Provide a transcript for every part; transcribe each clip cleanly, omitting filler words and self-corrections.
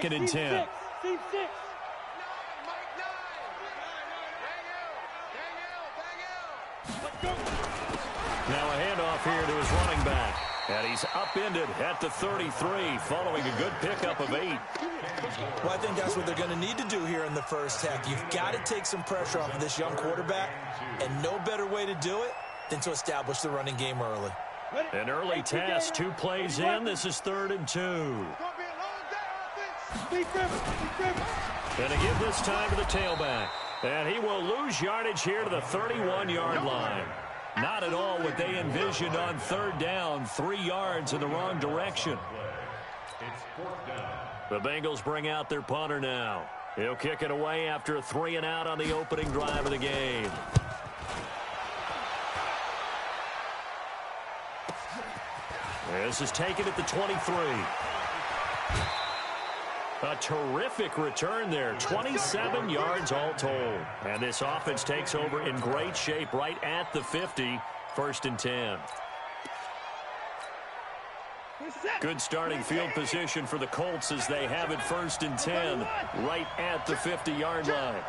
second and 10. Now a handoff here to his running back. And he's upended at the 33 following a good pickup of 8. Well, I think that's what they're going to need to do here in the first half. You've got to take some pressure off of this young quarterback, and no better way to do it than to establish the running game early. An early test, 2 plays in. This is 3rd and 2. Going to give this time to the tailback. And he will lose yardage here to the 31-yard line. Not at all what they envisioned on 3rd down. 3 yards in the wrong direction. The Bengals bring out their punter now. He'll kick it away after a 3 and out on the opening drive of the game. This is taken at the 23. A terrific return there. 27 yards all told. And this offense takes over in great shape right at the 50. 1st and 10. Good starting field position for the Colts as they have it 1st and 10 right at the 50-yard line.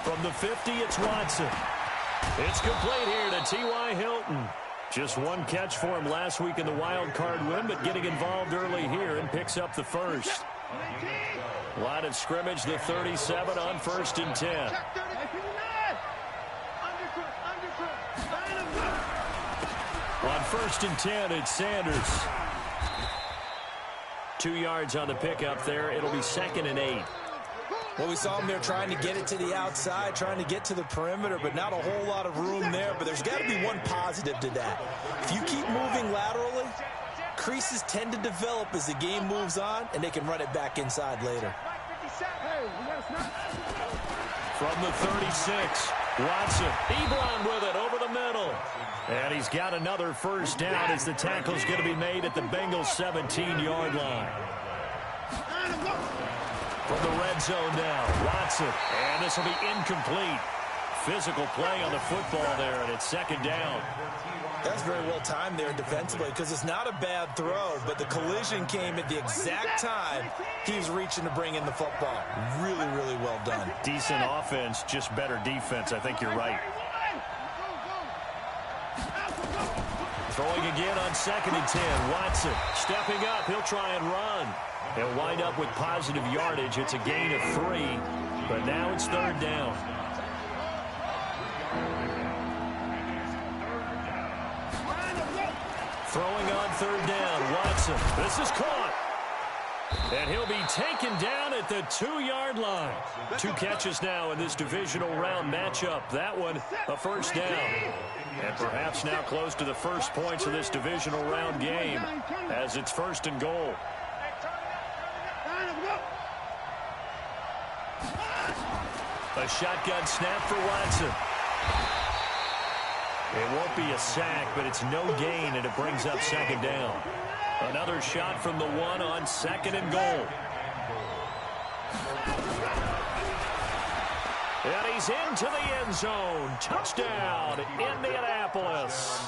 From the 50, it's Watson. It's complete here to T.Y. Hilton. Just 1 catch for him last week in the wild card win, but getting involved early here and picks up the first. Line of scrimmage, the 37 on 1st and 10. On 1st and 10, it's Sanders. 2 yards on the pickup there. It'll be 2nd and 8. Well, we saw him there trying to get it to the outside, trying to get to the perimeter, but not a whole lot of room there. But there's got to be one positive to that. If you keep moving laterally, creases tend to develop as the game moves on, and they can run it back inside later. From the 36, Watson, Ebron with it over the middle. And he's got another first down as the tackle's going to be made at the Bengals' 17-yard line. From the red zone now, Watson. And this will be incomplete. Physical play on the football there, and it's 2nd down. That's very well timed there defensively because it's not a bad throw, but the collision came at the exact time he was reaching to bring in the football. Really, really well done. Decent offense, just better defense. I think you're right. Throwing again on 2nd and 10. Watson stepping up. He'll try and run. He'll wind up with positive yardage. It's a gain of 3, but now it's 3rd down. Throwing on 3rd down, Watson. This is caught. And he'll be taken down at the 2-yard line. 2 catches now in this divisional round matchup. That one, a first down. And perhaps now close to the first points of this divisional round game as it's 1st and goal. A shotgun snap for Watson. It won't be a sack, but it's no gain, and it brings up 2nd down. Another shot from the 1 on 2nd and goal. And he's into the end zone. Touchdown, Indianapolis.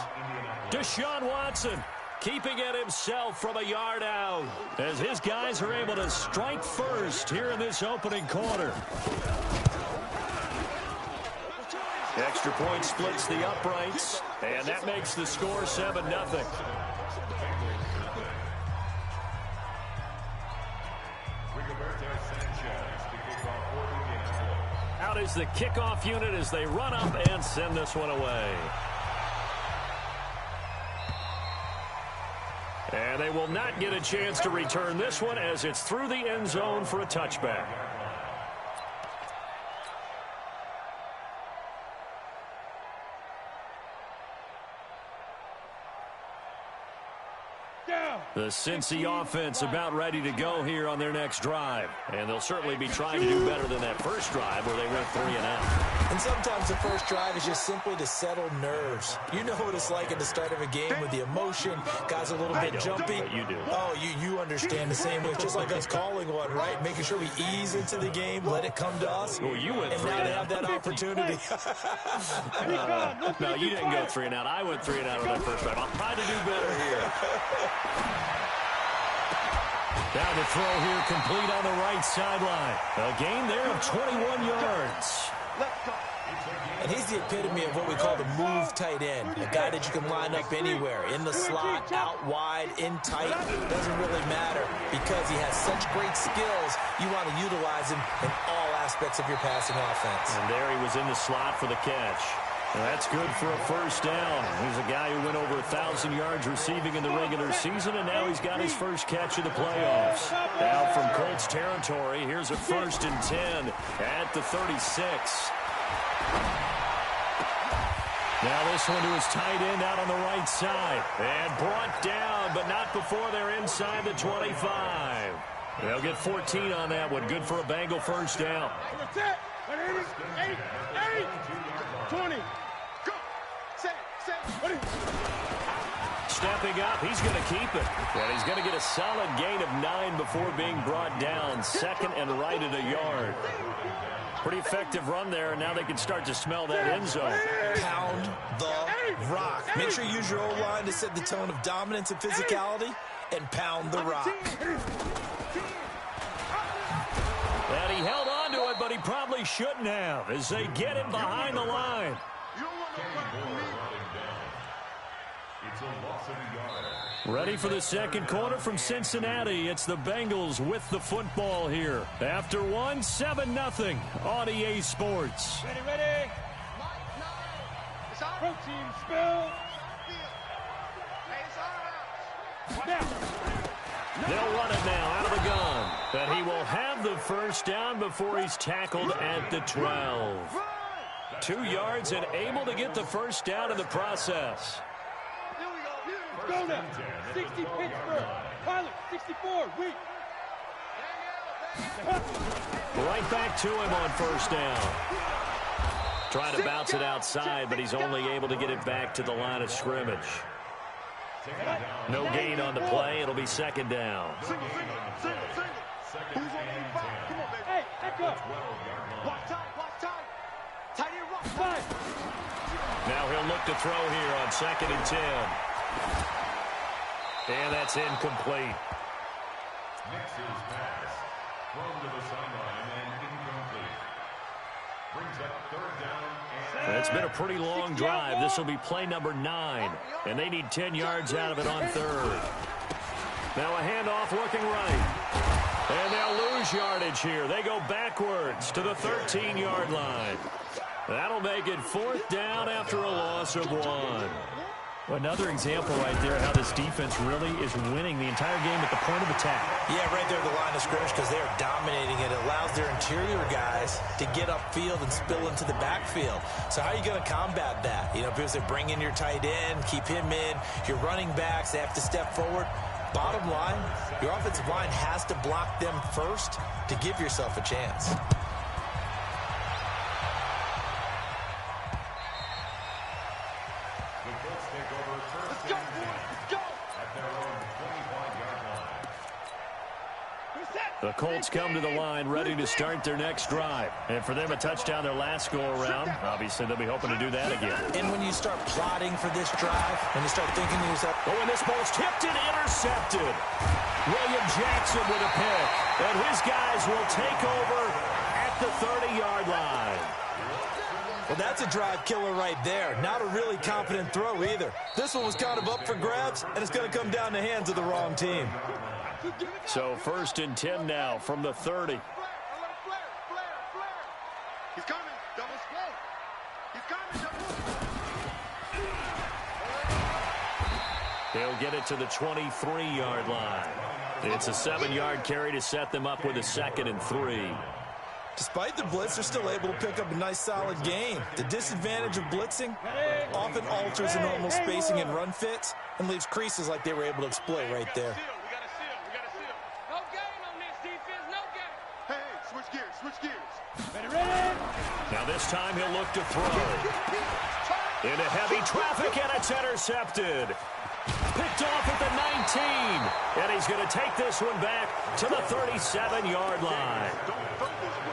Deshaun Watson keeping it himself from a yard out as his guys are able to strike first here in this opening quarter. Extra point splits the uprights, and that makes the score 7-0. Out is the kickoff unit as they run up and send this one away. And they will not get a chance to return this one as it's through the end zone for a touchback. The Cincy offense about ready to go here on their next drive. And they'll certainly be trying to do better than that first drive where they went 3 and out. And sometimes the first drive is just simply to settle nerves. You know what it's like at the start of a game with the emotion. Guys a little bit jumpy. But you do. Oh, you understand the same way. It's just like us calling one, right? Making sure we ease into the game, let it come to us. Well, you went and 3 now and they out. have that opportunity. No, you didn't go 3 and out. I went 3 and out on that first drive. I'll try to do better here. Now the throw here complete on the right sideline. A gain there of 21 yards. And he's the epitome of what we call the move tight end. A guy that you can line up anywhere. In the slot, out wide, in tight. Doesn't really matter because he has such great skills. You want to utilize him in all aspects of your passing offense. And there he was in the slot for the catch. And that's good for a first down. He's a guy who went over 1,000 yards receiving in the regular season, and now he's got his first catch of the playoffs. Now from Colts territory, here's a 1st and 10 at the 36. Now this one to his tight end out on the right side. And brought down, but not before they're inside the 25. They'll get 14 on that one. Good for a Bengal first down. 20. Go. Stepping up, he's going to keep it. And he's going to get a solid gain of 9 before being brought down. 2nd and right at a yard. Pretty effective run there, and now they can start to smell that end zone. Pound the rock. Make sure you use your O-line to set the tone of dominance and physicality, and pound the rock. And he held on to it, but he probably shouldn't have as they get him behind the line. Ready for the second quarter from Cincinnati. It's the Bengals with the football here. After 1, 7-0 on EA Sports. Ready. Protein spill. They'll run it now out of the gun. But he will have the first down before he's tackled at the 12. 2 yards and able to get the first down in the process. Go now. 60 Pittsburgh. Pilot 64. Weak. Right back to him on first down. Trying to bounce it outside, but he's only able to get it back to the line of scrimmage. No gain on the play. It'll be 2nd down. Hey, echo. Now he'll look to throw here on 2nd and 10. And that's incomplete. Nix's pass thrown to the sideline and incomplete. Brings up 3rd down. It's been a pretty long drive. This will be play number 9. And they need 10 yards out of it on 3rd. Now a handoff looking right. And they'll lose yardage here. They go backwards to the 13-yard line. That'll make it 4th down after a loss of 1. Another example right there how this defense really is winning the entire game at the point of attack. Yeah, right there at the line of scrimmage because they're dominating it. It allows their interior guys to get upfield and spill into the backfield. So how are you going to combat that? You know, because they bring in your tight end, keep him in. Your running backs, they have to step forward. Bottom line, your offensive line has to block them first to give yourself a chance. The Colts come to the line ready to start their next drive. And for them, a touchdown their last go-around. Obviously, they'll be hoping to do that again. And when you start plotting for this drive, when you start thinking to yourself, oh, and this ball's tipped and intercepted. William Jackson with a pick. And his guys will take over at the 30-yard line. Well, that's a drive killer right there. Not a really confident throw either. This one was kind of up for grabs, and it's going to come down the hands of the wrong team. So 1st and 10 now from the 30. He's coming. Double split. He's coming. He'll get it to the 23-yard line. It's a 7-yard carry to set them up with a 2nd and 3. Despite the blitz, they're still able to pick up a nice, solid gain. The disadvantage of blitzing often alters the normal spacing and run fits and leaves creases like they were able to exploit right there. No game on this defense, no game. Hey, switch gears, switch gears. Ready? Now this time he'll look to throw. Into heavy traffic, and it's intercepted. Picked off at the 19. And he's going to take this one back to the 37-yard line.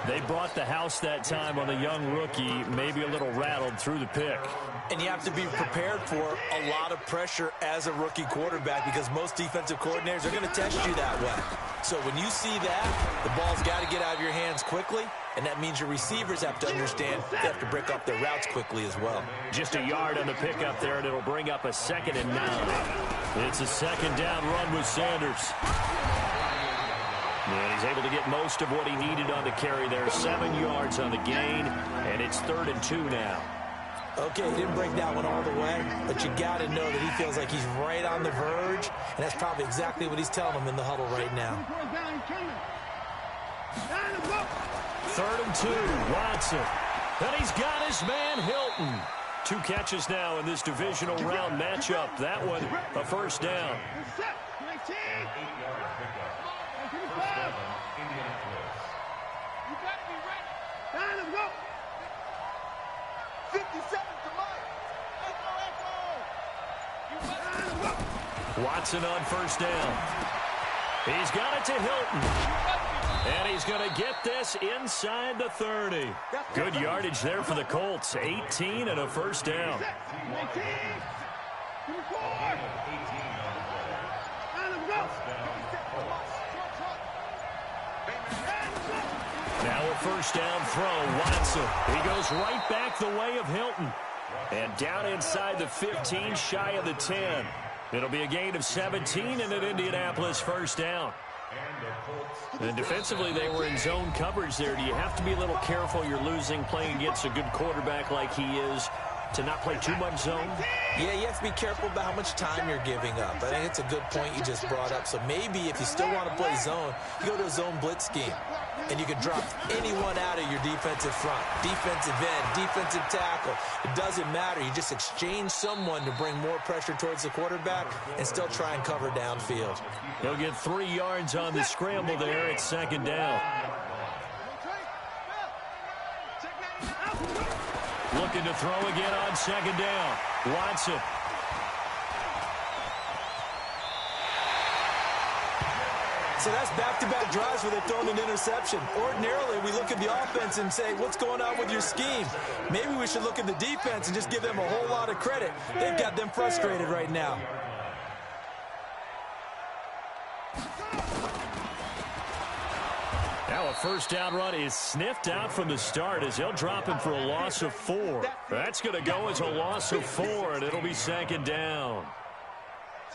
They brought the house that time on the young rookie, maybe a little rattled through the pick. And you have to be prepared for a lot of pressure as a rookie quarterback because most defensive coordinators are going to test you that way. So when you see that, the ball's got to get out of your hands quickly, and that means your receivers have to understand they have to break up their routes quickly as well. Just a yard on the pickup there, and it'll bring up a 2nd and 9. It's a 2nd down run with Sanders. And he's able to get most of what he needed on the carry there. 7 yards on the gain, and it's 3rd and 2 now. Okay, he didn't break that one all the way, but you got to know that he feels like he's right on the verge, and that's probably exactly what he's telling them in the huddle right now. 3rd and 2, Watson. And he's got his man Hilton. 2 catches now in this divisional round matchup. That one, a 1st down. You got to be ready. Let's go. 57 to Mike. Echo. Watson on 1st down. He's got it to Hilton. And he's going to get this inside the 30. Good yardage there for the Colts. 18 and a 1st down. Now a 1st down throw, Watson. He goes right back the way of Hilton. And down inside the 15, shy of the 10. It'll be a gain of 17 and an Indianapolis 1st down. And defensively, they were in zone coverage there. Do you have to be a little careful? You're losing, playing against a good quarterback like he is, to not play too much zone? Yeah, you have to be careful about how much time you're giving up. I think it's a good point you just brought up. So maybe if you still want to play zone, you go to a zone blitz scheme. And you can drop anyone out of your defensive front, defensive end, defensive tackle. It doesn't matter. You just exchange someone to bring more pressure towards the quarterback and still try and cover downfield. He'll get 3 yards on the scramble there. It's 2nd down. Looking to throw again on 2nd down. Watson. So that's back-to-back drives where they've thrown an interception. Ordinarily, we look at the offense and say, what's going on with your scheme? Maybe we should look at the defense and just give them a whole lot of credit. They've got them frustrated right now. Now a 1st down run is sniffed out from the start as they'll drop him for a loss of 4. That's going to go as a loss of 4, and it'll be 2nd down.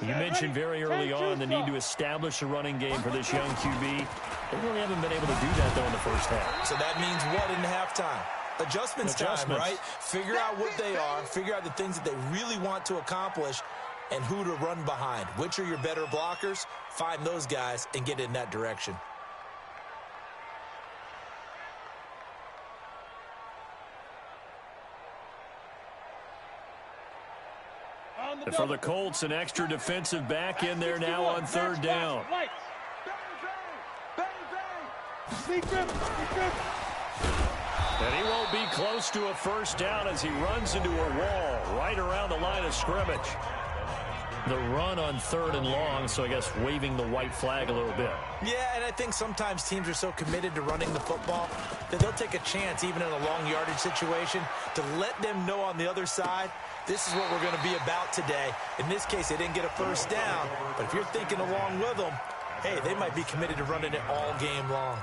You mentioned very early on the need to establish a running game for this young QB. They really haven't been able to do that, though, in the 1st half. So that means what in halftime? Adjustments time, right? Figure out what they are, figure out the things that they really want to accomplish, and who to run behind. Which are your better blockers? Find those guys and get in that direction. And for the Colts, an extra defensive back in there now on 3rd down. And he won't be close to a 1st down as he runs into a wall right around the line of scrimmage. The run on 3rd and long, so I guess waving the white flag a little bit. Yeah, and I think sometimes teams are so committed to running the football that they'll take a chance, even in a long yardage situation, to let them know on the other side, this is what we're going to be about today. In this case, they didn't get a 1st down, but if you're thinking along with them, hey, they might be committed to running it all game long.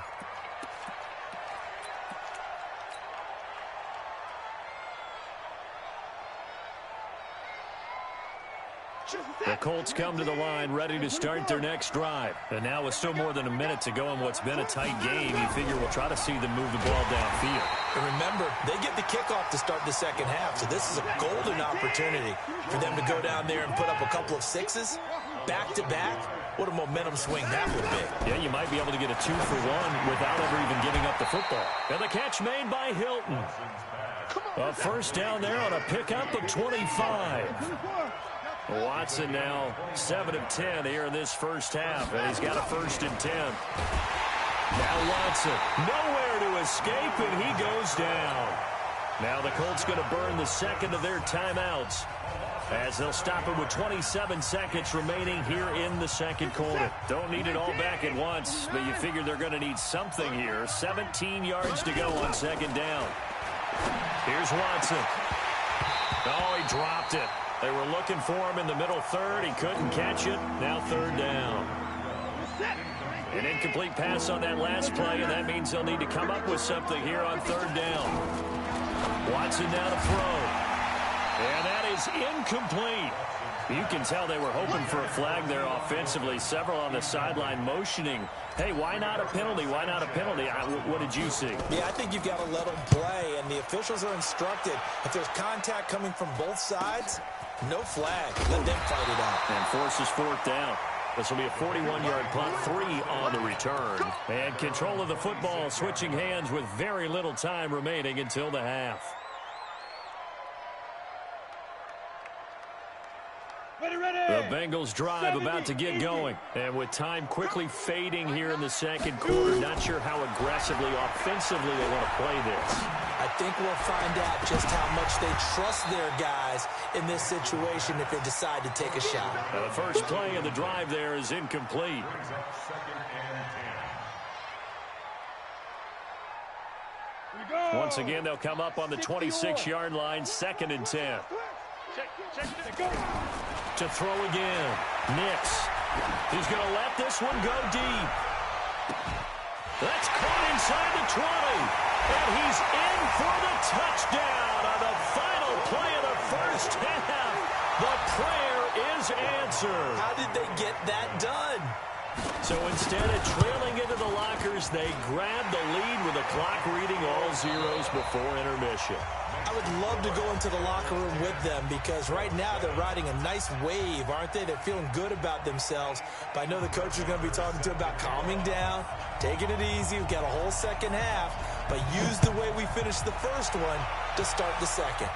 The Colts come to the line ready to start their next drive. And now with still more than a minute to go in what's been a tight game, you figure we'll try to see them move the ball downfield. And remember, they get the kickoff to start the 2nd half, so this is a golden opportunity for them to go down there and put up a couple of 6s back-to-back, what a momentum swing that would be. Yeah, you might be able to get a 2-for-1 without ever even giving up the football. And the catch made by Hilton. A first down there on a pickup of 25. Watson now 7 of 10 here in this first half, and he's got a 1st and 10. Now Watson, nowhere to escape, and he goes down. Now the Colts going to burn the second of their timeouts as they'll stop it with 27 seconds remaining here in the second quarter. Don't need it all back at once, but you figure they're going to need something here. 17 yards to go on second down. Here's Watson. Oh, he dropped it. They were looking for him in the middle third. He couldn't catch it. Now third down. An incomplete pass on that last play, and that means they'll need to come up with something here on third down. Watson now to throw. And that is incomplete. You can tell they were hoping for a flag there offensively. Several on the sideline motioning, hey, why not a penalty? Why not a penalty? What did you see? Yeah, I think you've got to let them play, and the officials are instructed. If there's contact coming from both sides, no flag. Let them fight it out. And forces fourth down. This will be a 41-yard punt, 3 on the return. And control of the football switching hands with very little time remaining until the half. The Bengals drive about to get going. And with time quickly fading here in the second quarter, not sure how aggressively, offensively they want to play this. I think we'll find out just how much they trust their guys in this situation if they decide to take a shot. Now the first play of the drive there is incomplete. Once again, they'll come up on the 26-yard line, 2nd and 10. To throw again. Nix. He's going to let this one go deep. That's caught inside the 20. And he's in for the touchdown on the final play of the first half. The prayer is answered. How did they get that done? So instead of trailing into the lockers, they grabbed the lead with the clock reading all zeros before intermission. I would love to go into the locker room with them because right now they're riding a nice wave, aren't they? They're feeling good about themselves. But I know the coach is going to be talking to them about calming down, taking it easy. We've got a whole second half, but use the way we finished the first one to start the second.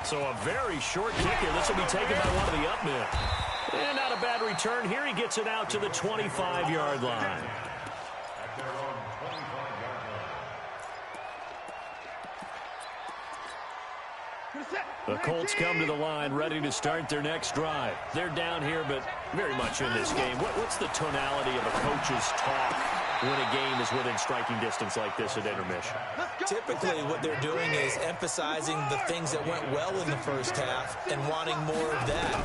So a very short kick here. This will be taken by one of the up men. And not a bad return here. He gets it out to the 25-yard line. The Colts come to the line ready to start their next drive. They're down here, but very much in this game. What's the tonality of a coach's talk when a game is within striking distance like this at intermission? Typically, what they're doing is emphasizing the things that went well in the first half and wanting more of that.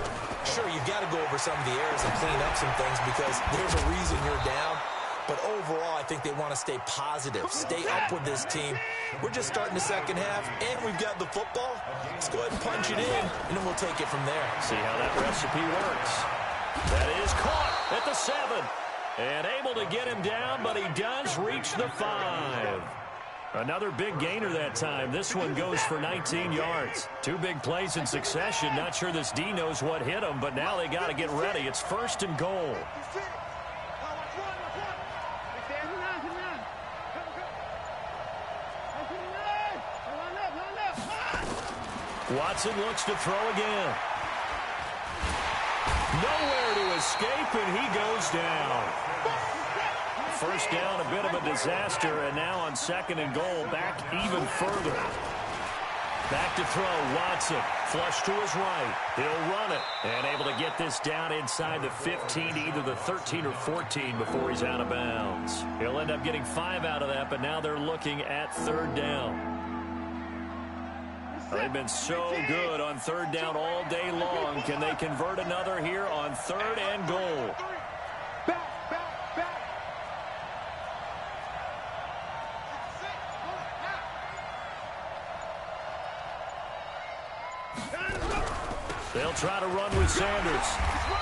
Sure, you've got to go over some of the errors and clean up some things because there's a reason you're down. But overall, I think they want to stay positive, stay up with this team. We're just starting the second half, and we've got the football. Let's go ahead and punch it in, and then we'll take it from there. See how that recipe works. That is caught at the 7. And able to get him down, but he does reach the 5. Another big gainer that time. This one goes for 19 yards. 2 big plays in succession. Not sure this D knows what hit him, but now they got to get ready. It's 1st and goal. Watson looks to throw again. Nowhere to escape, and he goes down. First down, a bit of a disaster, and now on 2nd and goal, back even further. Back to throw, Watson, flush to his right. He'll run it, and able to get this down inside the 15, either the 13 or 14 before he's out of bounds. He'll end up getting 5 out of that, but now they're looking at 3rd down. They've been so good on 3rd down all day long. Can they convert another here on 3rd and goal? They'll try to run with Sanders.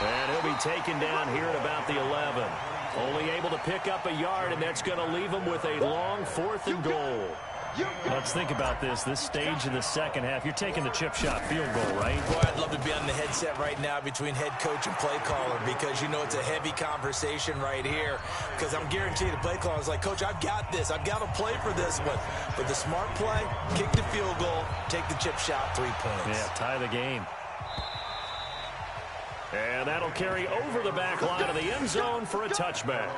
And he'll be taken down here at about the 11. Only able to pick up a yard, and that's going to leave him with a long 4th and goal. Let's think about this stage in the second half. You're taking the chip shot field goal, right? Boy, I'd love to be on the headset right now between head coach and play caller because you know it's a heavy conversation right here because I'm guaranteed the play caller is like, Coach, I've got this. I've got to play for this one. But the smart play, kick the field goal, take the chip shot, 3 points. Yeah, tie the game. And that'll carry over the back line of the end zone for a touchback.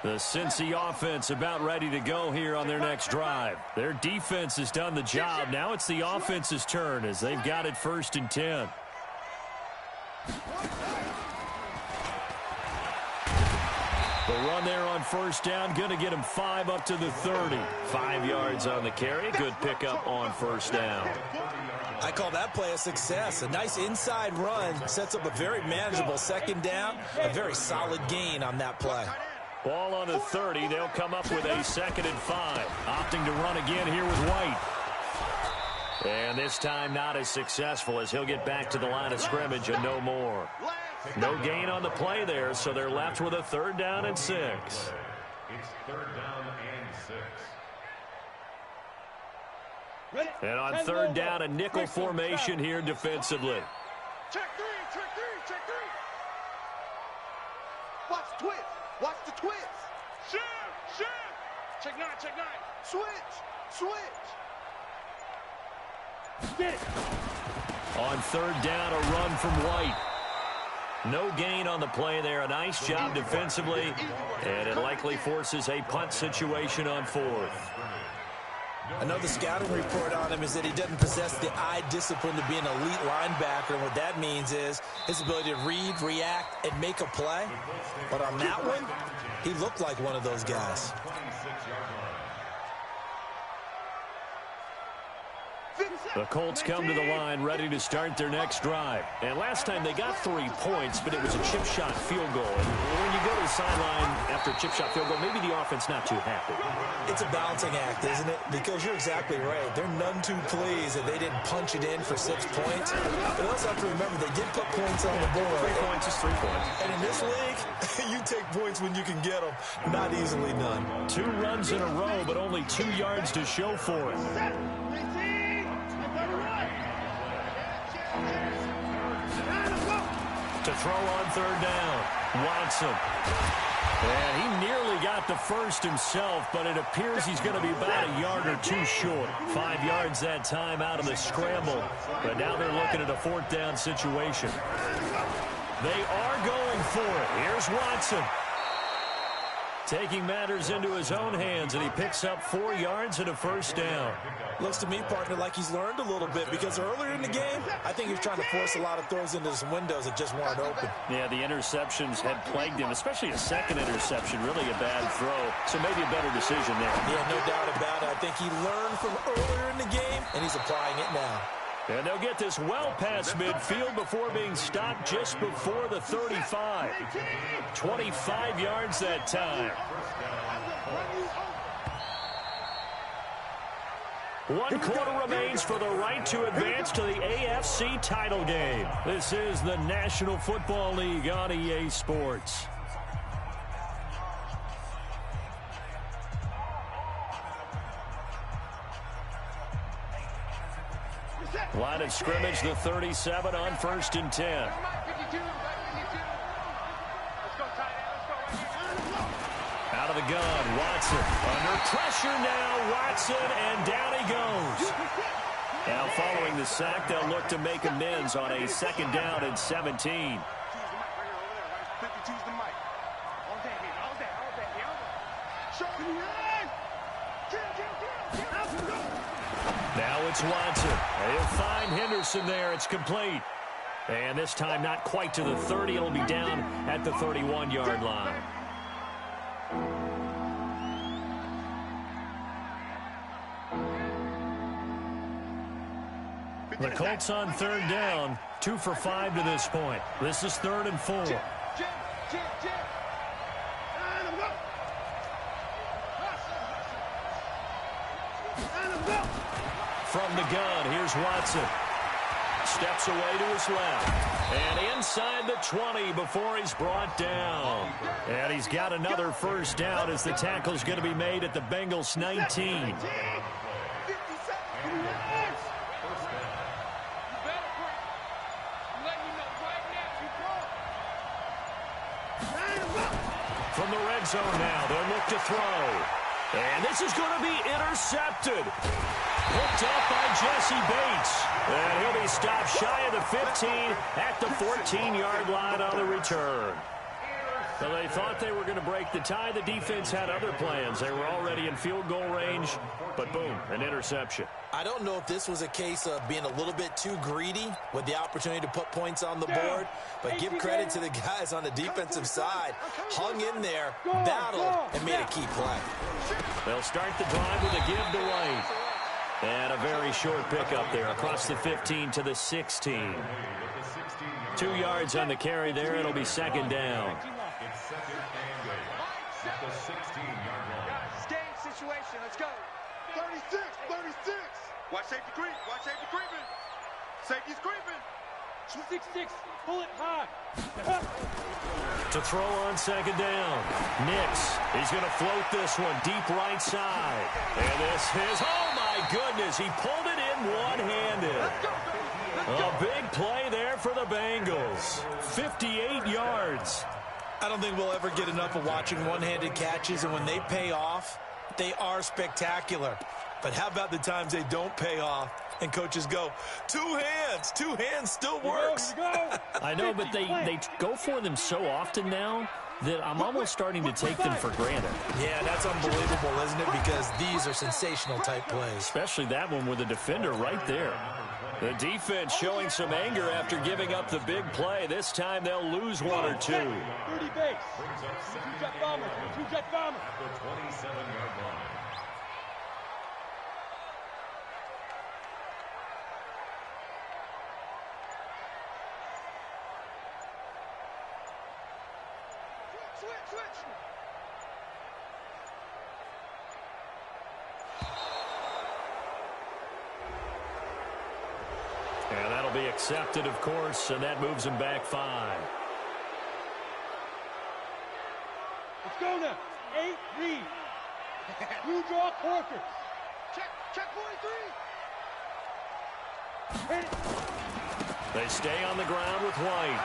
The Cincy offense about ready to go here on their next drive. Their defense has done the job. Now it's the offense's turn as they've got it 1st and 10. The run there on 1st down, going to get him 5 up to the 30. 5 yards on the carry. Good pickup on 1st down. I call that play a success. A nice inside run sets up a very manageable 2nd down. A very solid gain on that play. Ball on the 30. They'll come up with a 2nd and 5. Opting to run again here with White. And this time not as successful as he'll get back to the line of scrimmage and no more. No gain on the play there, so they're left with a 3rd down and 6. It's 3rd down and 6. And on 3rd down, a nickel formation here defensively. Check 3, check 3, check 3. Watch the twist. Watch the twist. Shift, shift. Check 9, check 9. Switch, switch. Get it. On 3rd down, a run from White. No gain on the play there. A nice job defensively. And it likely forces a punt situation on 4th. I know the scouting report on him is that he doesn't possess the eye discipline to be an elite linebacker. And what that means is his ability to read, react, and make a play. But on that one, he looked like one of those guys. The Colts come to the line ready to start their next drive. And last time they got 3 points, but it was a chip shot field goal. And when you go to the sideline after a chip shot field goal, maybe the offense not too happy. It's a balancing act, isn't it? Because you're exactly right. They're none too pleased that they didn't punch it in for 6 points. But also have to remember they did put points on the board. 3 points is 3 points. And in this league, you take points when you can get them. Not easily done. 2 runs in a row, but only 2 yards to show for it. To throw on 3rd down, Watson. And he nearly got the first himself, but it appears he's going to be about a yard or 2 short. 5 yards that time out of the scramble. But now they're looking at a 4th down situation. They are going for it. Here's Watson. Taking matters into his own hands, and he picks up 4 yards and a 1st down. Looks to me, partner, like he's learned a little bit because earlier in the game, I think he was trying to force a lot of throws into some windows that just weren't open. Yeah, the interceptions had plagued him, especially a 2nd interception, really a bad throw. So maybe a better decision there. Yeah, no doubt about it. I think he learned from earlier in the game, and he's applying it now. And they'll get this well past midfield before being stopped just before the 35. 25 yards that time. 1 quarter remains for the right to advance to the AFC title game. This is the National Football League on EA Sports. Line of scrimmage, the 37 on 1st and 10. Out of the gun, Watson. Under pressure now, Watson, and down he goes. Now following the sack, they'll look to make amends on a 2nd down and 17. Now it's Watson. He'll find Henderson there. It's complete. And this time not quite to the 30. It'll be down at the 31-yard line. The Colts on 3rd down. 2 for 5 to this point. This is 3rd and 4. From the gun, here's Watson. Steps away to his left. And inside the 20 before he's brought down. And he's got another first down as the tackle's going to be made at the Bengals 19. From the red zone now, they'll look to throw. And this is going to be intercepted. Picked up by Jesse Bates. And he'll be stopped shy of the 15 at the 14-yard line on the return. So they thought they were going to break the tie. The defense had other plans. They were already in field goal range, but boom, an interception. I don't know if this was a case of being a little bit too greedy with the opportunity to put points on the board, but give credit to the guys on the defensive side. Hung in there, battled, and made a key play. They'll start the drive with a give to White. And a very short pickup there across the 15 to the 16. 2 yards on the carry there. It'll be second down. It's second and 8 at the 16-yard line. Game situation. Let's go. 36. Watch safety creep. Watch safety creeping. Safety's creeping. 6-6. Pull it high. To throw on second down. Nix. He's going to float this one deep right side. And this is, oh my goodness, he pulled it in one-handed. A big play there for the Bengals. 58 yards. I don't think we'll ever get enough of watching one-handed catches, and when they pay off, they are spectacular. But how about the times they don't pay off and coaches go, two hands still works. I know, but they go for them so often now that I'm almost starting to take them for granted. Yeah, that's unbelievable, isn't it? Because these are sensational type plays. Especially that one with the defender right there. The defense showing some anger after giving up the big play. This time they'll lose one or two. 30 base. Two-jet bomber. Two-jet bomber. At the 27-yard line. Switch. And that'll be accepted, of course, and that moves him back 5. Let's go now. 8 read. You draw quarters. Check 43. Hit it. They stay on the ground with White.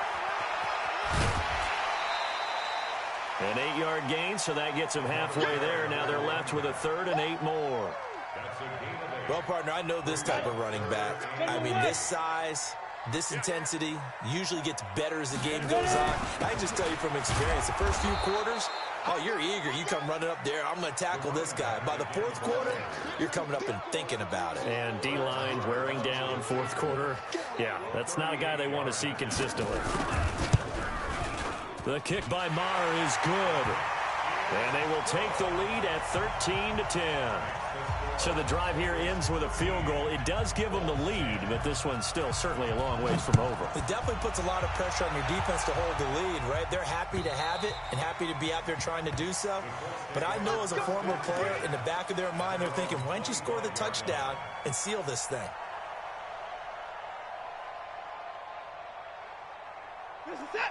An 8-yard gain, so that gets them halfway there. Now they're left with a 3rd and 8 more. Well, partner, I know this type of running back. I mean, this size, this intensity usually gets better as the game goes on. I can just tell you from experience, the first few quarters, oh, you're eager. You come running up there, I'm going to tackle this guy. By the 4th quarter, you're coming up and thinking about it. And D-line wearing down 4th quarter. Yeah, that's not a guy they want to see consistently. The kick by Maher is good. And they will take the lead at 13-10. So the drive here ends with a field goal. It does give them the lead, but this one's still certainly a long ways from over. It definitely puts a lot of pressure on your defense to hold the lead, right? They're happy to have it and happy to be out there trying to do so. But I know as a former player, in the back of their mind, they're thinking, why don't you score the touchdown and seal this thing?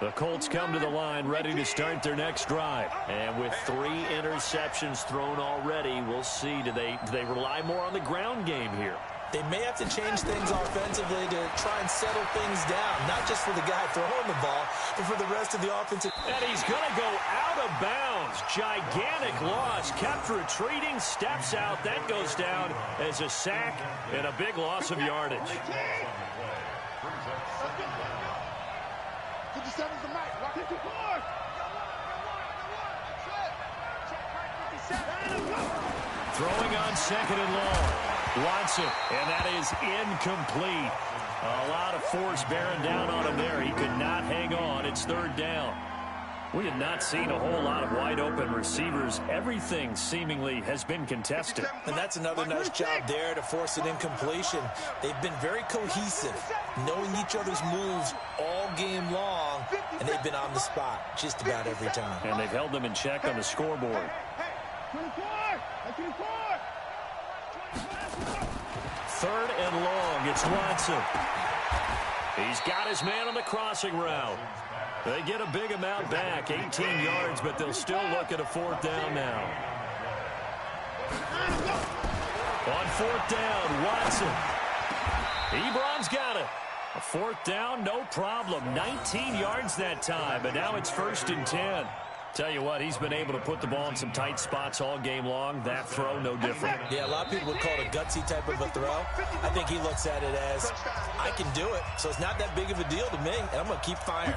The Colts come to the line ready to start their next drive. And with 3 interceptions thrown already, we'll see. Do they rely more on the ground game here? They may have to change things offensively to try and settle things down, not just for the guy throwing the ball, but for the rest of the offensive. And he's going to go out of bounds. Gigantic loss. Kept retreating, steps out. That goes down as a sack and a big loss of yardage. 57's the mic. 54. Throwing on 2nd and long. Watson, and that is incomplete. A lot of force bearing down on him there. He could not hang on. It's 3rd down. We have not seen a whole lot of wide-open receivers. Everything seemingly has been contested. And that's another nice job there to force an incompletion. They've been very cohesive, knowing each other's moves all game long, and they've been on the spot just about every time. And they've held them in check on the scoreboard. 3rd and long. It's Watson. He's got his man on the crossing route. They get a big amount back, 18 yards, but they'll still look at a 4th down now. On 4th down, Watson. Ebron's got it. A 4th down, no problem. 19 yards that time, but now it's 1st and 10. Tell you what, he's been able to put the ball in some tight spots all game long. That throw, no different. Yeah, a lot of people would call it a gutsy type of a throw. I think he looks at it as, I can do it, so it's not that big of a deal to me, and I'm going to keep firing.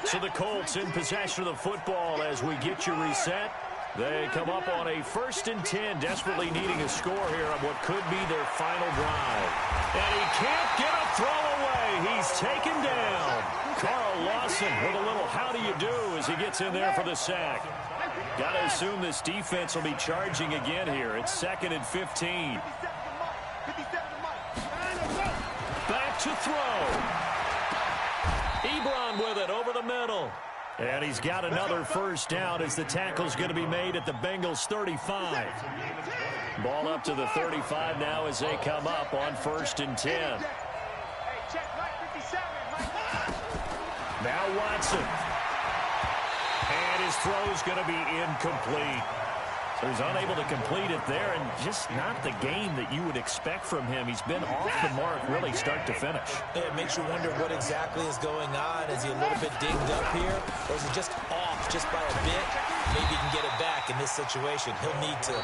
So the Colts in possession of the football as we get you reset. They come up on a 1st and 10, desperately needing a score here on what could be their final drive. And he can't get a throw away. He's taken down. Carl Lawson with a little how do you do as he gets in there for the sack. Got to assume this defense will be charging again here. It's 2nd and 15. Back to throw. Ebron with it over the middle. And he's got another 1st down as the tackle's going to be made at the Bengals 35. Ball up to the 35 now as they come up on 1st and 10. Now Watson. And his throw's going to be incomplete. So he's unable to complete it there, and just not the game that you would expect from him. He's been off the mark really start to finish. Yeah, it makes you wonder what exactly is going on. Is he a little bit dinged up here, or is he just off just by a bit? Maybe he can get it back in this situation. He'll need to.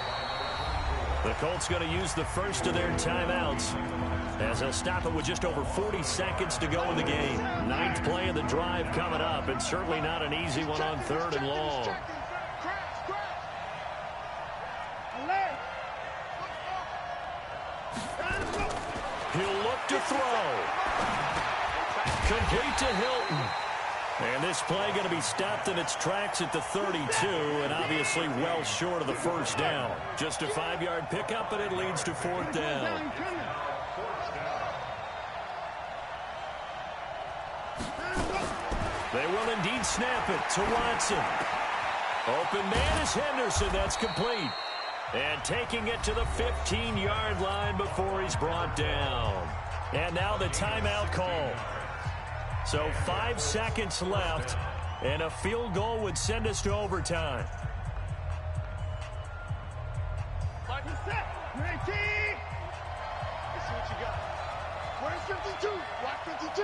The Colts going to use the first of their timeouts as they'll stop it with just over 40 seconds to go in the game. 9th play of the drive coming up, and certainly not an easy one on 3rd and long. He'll look to throw. Complete to Hilton. And this play going to be stopped in its tracks at the 32, and obviously well short of the 1st down. Just a 5-yard pickup, and it leads to 4th down. They will indeed snap it to Watson. Open man is Henderson. That's complete. And taking it to the 15-yard line before he's brought down. And now the timeout call. So 5 seconds left, and a field goal would send us to overtime. Let's see what you got. Where's 52? Watch 52.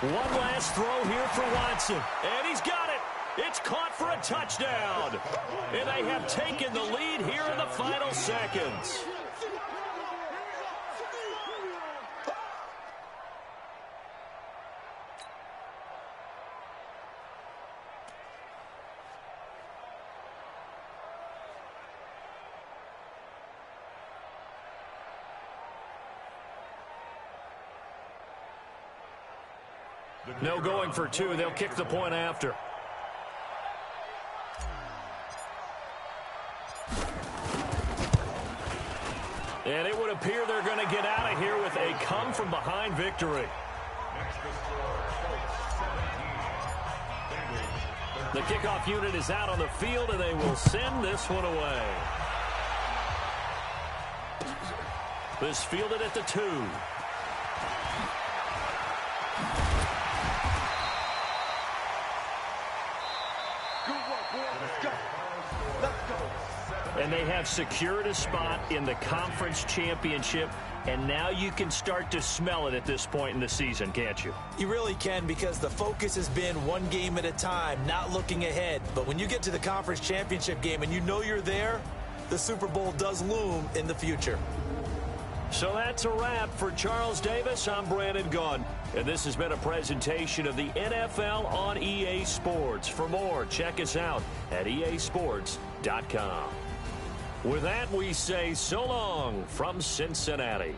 One last throw here for Watson. And he's got it. It's caught for a touchdown. And they have taken the lead here in the final seconds. No going for 2. They'll kick the point after. And it would appear they're going to get out of here with a come-from-behind victory. The kickoff unit is out on the field, and they will send this one away. This fielded at the 2. And they have secured a spot in the conference championship, and now you can start to smell it at this point in the season, can't you? You really can, because the focus has been one game at a time, not looking ahead. But when you get to the conference championship game and you know you're there, the Super Bowl does loom in the future. So that's a wrap for Charles Davis. I'm Brandon Gaudin, and this has been a presentation of the NFL on EA Sports. For more, check us out at easports.com. With that, we say so long from Cincinnati.